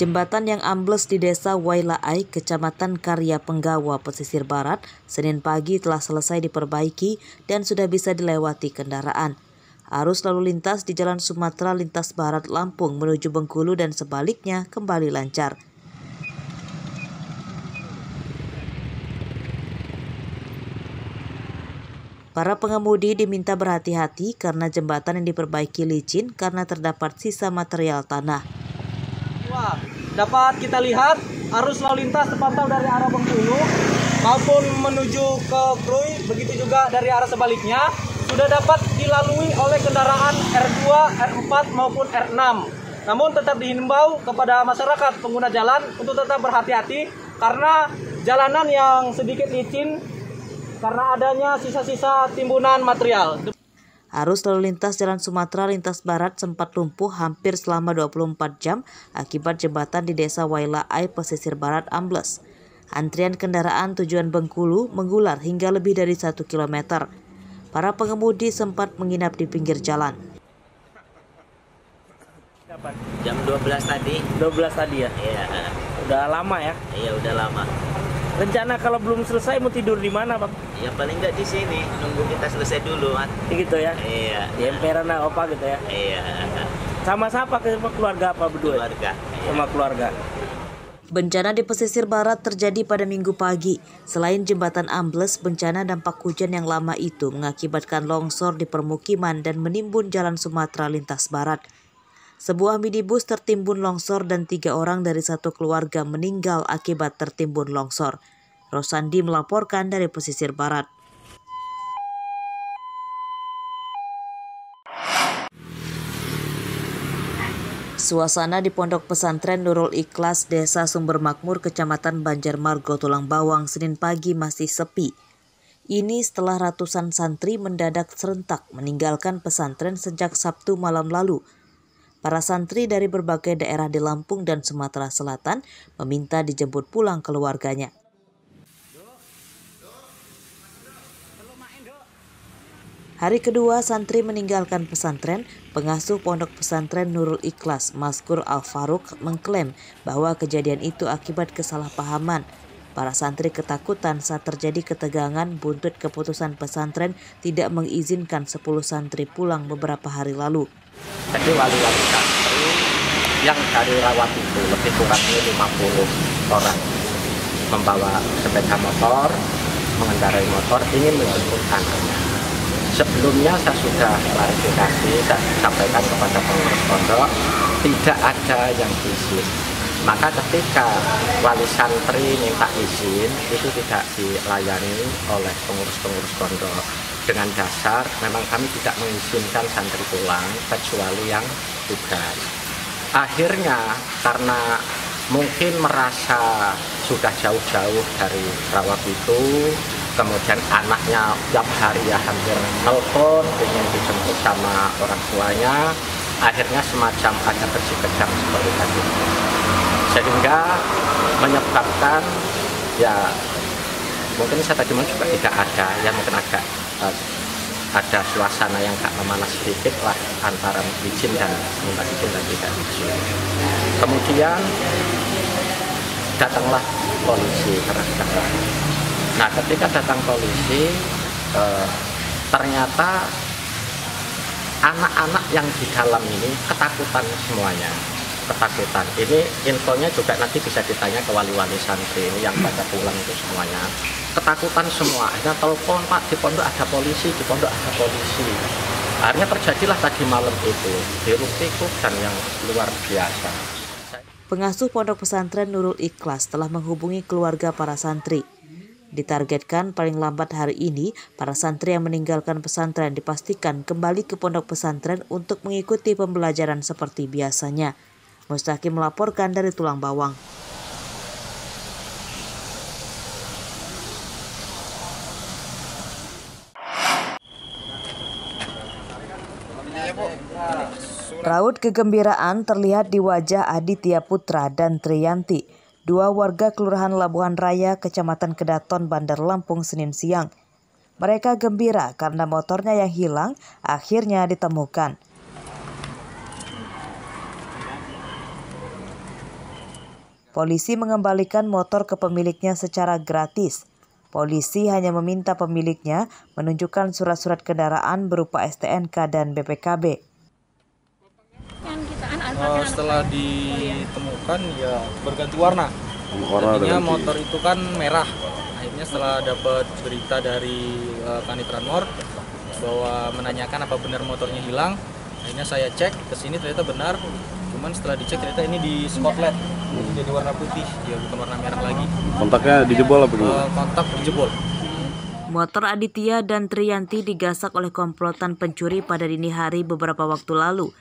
Jembatan yang ambles di Desa Wailaai, Kecamatan Karya Penggawa, Pesisir Barat, Senin pagi telah selesai diperbaiki dan sudah bisa dilewati kendaraan. Arus lalu lintas di Jalan Sumatera Lintas Barat Lampung menuju Bengkulu dan sebaliknya kembali lancar. Para pengemudi diminta berhati-hati karena jembatan yang diperbaiki licin karena terdapat sisa material tanah. Wah, dapat kita lihat arus lalu lintas terpantau dari arah Bengkulu maupun menuju ke Krui, begitu juga dari arah sebaliknya sudah dapat dilalui oleh kendaraan R2, R4 maupun R6. Namun tetap dihimbau kepada masyarakat pengguna jalan untuk tetap berhati-hati karena jalanan yang sedikit licin karena adanya sisa-sisa timbunan material. Arus lalu lintas Jalan Sumatera Lintas Barat sempat lumpuh hampir selama 24 jam akibat jembatan di Desa Wailaai, Pesisir Barat ambles. Antrian kendaraan tujuan Bengkulu mengular hingga lebih dari 1 km. Para pengemudi sempat menginap di pinggir jalan. Jam 12 tadi. 12 tadi ya? Iya. Udah lama ya? Iya, udah lama. Rencana kalau belum selesai mau tidur di mana, Bang? Ya paling nggak di sini, nunggu kita selesai dulu, kan. Gitu ya? Iya. Di emperan apa gitu ya? Iya. Sama siapa, ke keluarga apa berdua? Keluarga. Sama keluarga. Bencana di pesisir barat terjadi pada Minggu pagi. Selain jembatan ambles, bencana dampak hujan yang lama itu mengakibatkan longsor di permukiman dan menimbun Jalan Sumatera Lintas Barat. Sebuah minibus tertimbun longsor dan 3 orang dari satu keluarga meninggal akibat tertimbun longsor. Rosandi melaporkan dari pesisir barat. Suasana di Pondok Pesantren Nurul Ikhlas, Desa Sumber Makmur, Kecamatan Banjarmargo, Tulang Bawang, Senin pagi masih sepi. Ini setelah ratusan santri mendadak serentak meninggalkan pesantren sejak Sabtu malam lalu. Para santri dari berbagai daerah di Lampung dan Sumatera Selatan meminta dijemput pulang keluarganya. Hari kedua santri meninggalkan pesantren, pengasuh Pondok Pesantren Nurul Ikhlas, Maskur Al-Faruq, mengklaim bahwa kejadian itu akibat kesalahpahaman. Para santri ketakutan saat terjadi ketegangan buntut keputusan pesantren tidak mengizinkan 10 santri pulang beberapa hari lalu. Jadi wali-wali santri yang dari rawat itu lebih kurang 50 orang membawa sepeda motor, mengendarai motor, ingin menjemput anaknya. Sebelumnya saya sudah klarifikasi, saya sampaikan kepada pengurus pondok, tidak ada yang izin. Maka ketika wali santri minta izin, itu tidak dilayani oleh pengurus-pengurus pondok. Dengan dasar, memang kami tidak mengizinkan santri pulang, kecuali yang tugas. Akhirnya, karena mungkin merasa sudah jauh-jauh dari rawat itu, kemudian anaknya tiap hari ya hampir telepon, ingin dijemput sama orang tuanya, akhirnya semacam ada kejam seperti tadi. Sehingga menyebabkan, ya mungkin saya tadi juga tidak ada, ya mungkin agak ada suasana yang agak memanas sedikit lah antara izin dan minta izin dan tidak izin. Kemudian datanglah polisi karena sudah lama. Nah, ketika datang polisi, ternyata anak-anak yang di dalam ini ketakutan semuanya. Ketakutan. Ini infonya juga nanti bisa ditanya ke wali-wali santri ini yang pada pulang itu semuanya. Ketakutan semua. Akhirnya telepon, Pak, di pondok ada polisi, di pondok ada polisi. Akhirnya terjadilah tadi malam itu hiruk-pikuk dan yang luar biasa. Pengasuh Pondok Pesantren Nurul Ikhlas telah menghubungi keluarga para santri. Ditargetkan paling lambat hari ini, para santri yang meninggalkan pesantren dipastikan kembali ke pondok pesantren untuk mengikuti pembelajaran seperti biasanya. Mustaqim melaporkan dari Tulang Bawang. Raut kegembiraan terlihat di wajah Aditya Putra dan Triyanti, 2 warga Kelurahan Labuhan Raya, Kecamatan Kedaton, Bandar Lampung, Senin siang. Mereka gembira karena motornya yang hilang akhirnya ditemukan. Polisi mengembalikan motor ke pemiliknya secara gratis. Polisi hanya meminta pemiliknya menunjukkan surat-surat kendaraan berupa STNK dan BPKB. Setelah ditemukan ya berganti warna. Tadinya motor itu kan merah. Akhirnya setelah dapat berita dari Kanit Ranmor bahwa menanyakan apa benar motornya hilang, akhirnya saya cek ke sini ternyata benar. Cuman setelah dicek ternyata ini di Scotland, jadi warna putih, ya bukan warna merah lagi. Kontaknya dijebol apa gimana? Kontak dijebol. Motor Aditya dan Triyanti digasak oleh komplotan pencuri pada dini hari beberapa waktu lalu.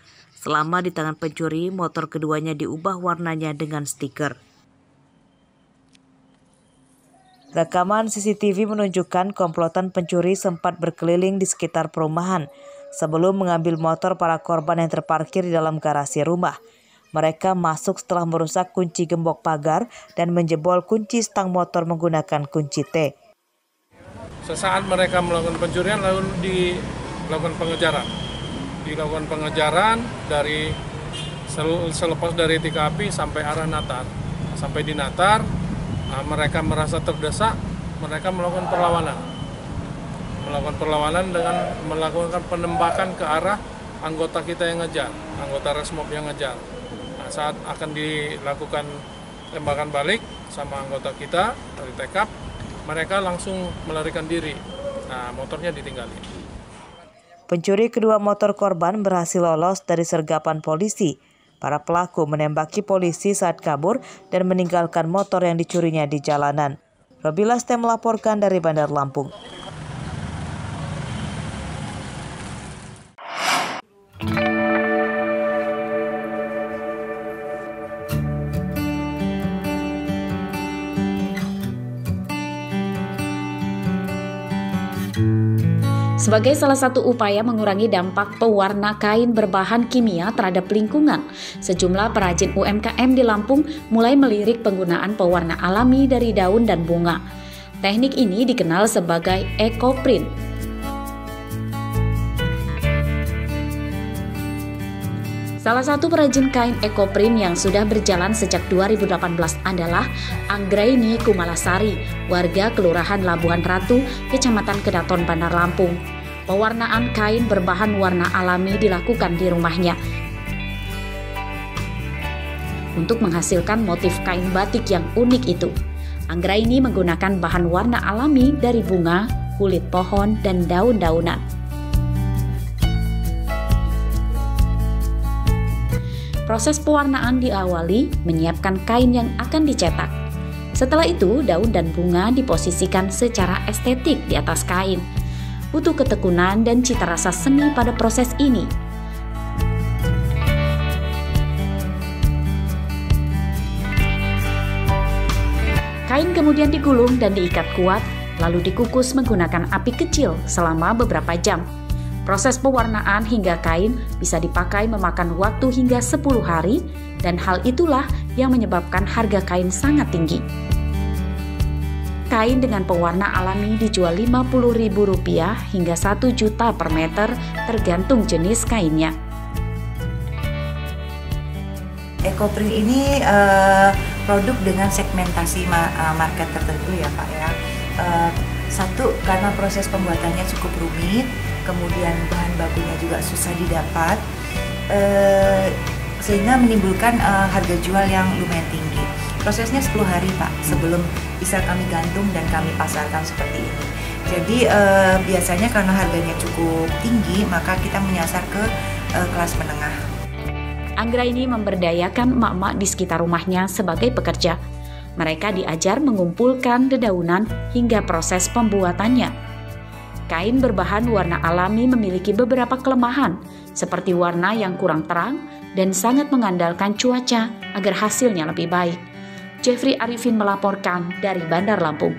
Selama di tangan pencuri, motor keduanya diubah warnanya dengan stiker. Rekaman CCTV menunjukkan komplotan pencuri sempat berkeliling di sekitar perumahan sebelum mengambil motor para korban yang terparkir di dalam garasi rumah. Mereka masuk setelah merusak kunci gembok pagar dan menjebol kunci stang motor menggunakan kunci T. Sesaat mereka melakukan pencurian lalu dilakukan pengejaran. Dilakukan pengejaran dari selepas dari TKP sampai arah Natar. Sampai di Natar, mereka merasa terdesak, mereka melakukan perlawanan. Melakukan perlawanan dengan melakukan penembakan ke arah anggota kita yang ngejar, anggota Resmob yang ngejar. Nah, saat akan dilakukan tembakan balik sama anggota kita dari TKP, mereka langsung melarikan diri. Nah, motornya ditinggalin. Pencuri kedua motor korban berhasil lolos dari sergapan polisi. Para pelaku menembaki polisi saat kabur dan meninggalkan motor yang dicurinya di jalanan. Robi Laste melaporkan dari Bandar Lampung. Sebagai salah satu upaya mengurangi dampak pewarna kain berbahan kimia terhadap lingkungan, sejumlah perajin UMKM di Lampung mulai melirik penggunaan pewarna alami dari daun dan bunga. Teknik ini dikenal sebagai ekoprint. Salah satu perajin kain ekoprint yang sudah berjalan sejak 2018 adalah Anggraini Kumalasari, warga Kelurahan Labuhan Ratu, Kecamatan Kedaton, Bandar Lampung. Pewarnaan kain berbahan warna alami dilakukan di rumahnya untuk menghasilkan motif kain batik yang unik itu. Anggraini menggunakan bahan warna alami dari bunga, kulit pohon, dan daun-daunan. Proses pewarnaan diawali menyiapkan kain yang akan dicetak. Setelah itu, daun dan bunga diposisikan secara estetik di atas kain. Butuh ketekunan dan cita rasa seni pada proses ini. Kain kemudian digulung dan diikat kuat, lalu dikukus menggunakan api kecil selama beberapa jam. Proses pewarnaan hingga kain bisa dipakai memakan waktu hingga 10 hari, dan hal itulah yang menyebabkan harga kain sangat tinggi. Kain dengan pewarna alami dijual Rp50.000 hingga Rp1.000.000 per meter tergantung jenis kainnya. Ekoprint ini produk dengan segmentasi market tertentu ya Pak ya. Satu, karena proses pembuatannya cukup rumit, kemudian bahan bakunya juga susah didapat, sehingga menimbulkan harga jual yang lumayan tinggi. Prosesnya 10 hari Pak, sebelum bisa kami gantung dan kami pasarkan seperti ini. Jadi biasanya karena harganya cukup tinggi, maka kita menyasar ke kelas menengah. Anggraini memberdayakan emak-emak di sekitar rumahnya sebagai pekerja. Mereka diajar mengumpulkan dedaunan hingga proses pembuatannya. Kain berbahan warna alami memiliki beberapa kelemahan, seperti warna yang kurang terang dan sangat mengandalkan cuaca agar hasilnya lebih baik. Jeffrey Arifin melaporkan dari Bandar Lampung.